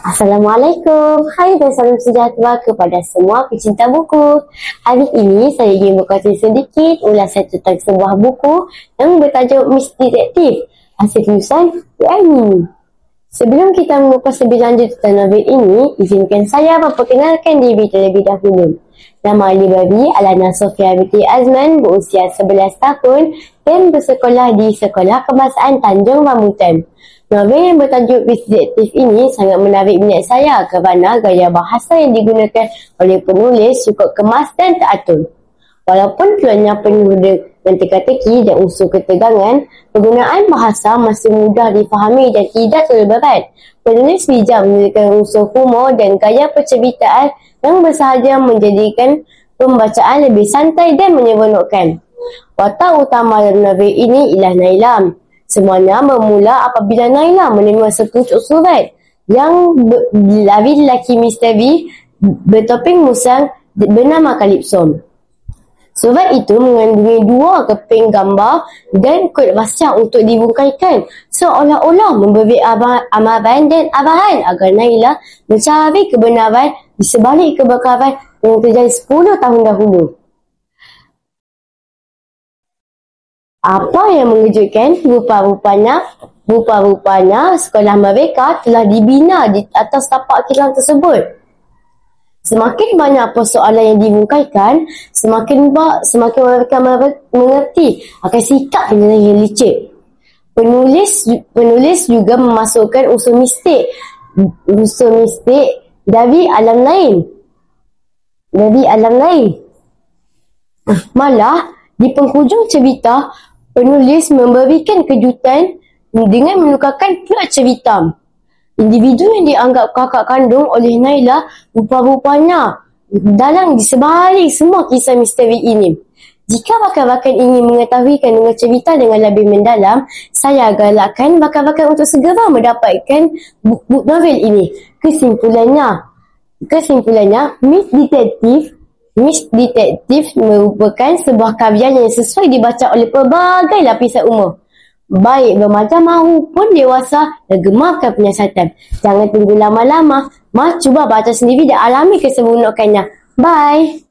Assalamualaikum. Hai dan salam sejahtera kepada semua pecinta buku. Hari ini saya ingin berkongsi sedikit ulasan tentang sebuah buku yang bertajuk Miss Detektif, hasil tulisan Aini. Sebelum kita mengupas lebih lanjut tentang novel ini, izinkan saya memperkenalkan diri terlebih dahulu. Nama Alibabi Alana Sofia binti Azman, berusia 11 tahun dan bersekolah di Sekolah Kebahasaan Tanjung Rambutan. Novel yang bertajuk Miss Detektif ini sangat menarik minat saya kerana gaya bahasa yang digunakan oleh penulis cukup kemas dan teratur. Walaupun plotnya penuh dengan teka-teki dan unsur ketegangan, penggunaan bahasa masih mudah difahami dan tidak terlalu berat. Penulis bijak menggunakan unsur humor dan gaya percerbitaan yang bersahaja menjadikan pembacaan lebih santai dan menyeronokkan. Watak utama dalam novel ini ialah Naila. Semuanya bermula apabila Naila menerima sepucuk surat yang dari lelaki misteri bertopeng musang bernama Calypso. Surat itu mengandungi 2 keping gambar dan kod rahsia untuk dibungkaikan, seolah-olah memberi amaran dan arahan agar Naila mencari kebenaran di sebalik kebakaran yang terjadi 10 tahun dahulu. Apa yang mengejutkan, rupa-rupanya sekolah mereka telah dibina di atas tapak kilang tersebut. Semakin banyak persoalan yang dibungkaikan, semakin mereka mengerti akan sikap yang licik. Penulis juga memasukkan unsur mistik dari alam lain. Malah, di penghujung cerita, penulis memberikan kejutan dengan menukarkan plot cerita. Individu yang dianggap kakak kandung oleh Naila rupa-rupanya dalang di sebalik semua kisah misteri ini. Jika rakan-rakan ingin mengetahui kandungan cerita dengan lebih mendalam, saya galakkan rakan-rakan untuk segera mendapatkan buku novel ini. Kesimpulannya, Miss Detektif merupakan sebuah karya yang sesuai dibaca oleh pelbagai lapisan umur, baik remaja maupun dewasa, dan gemarkan penyiasatan. Jangan tunggu lama-lama, cuba baca sendiri dan alami keseronokannya. Bye!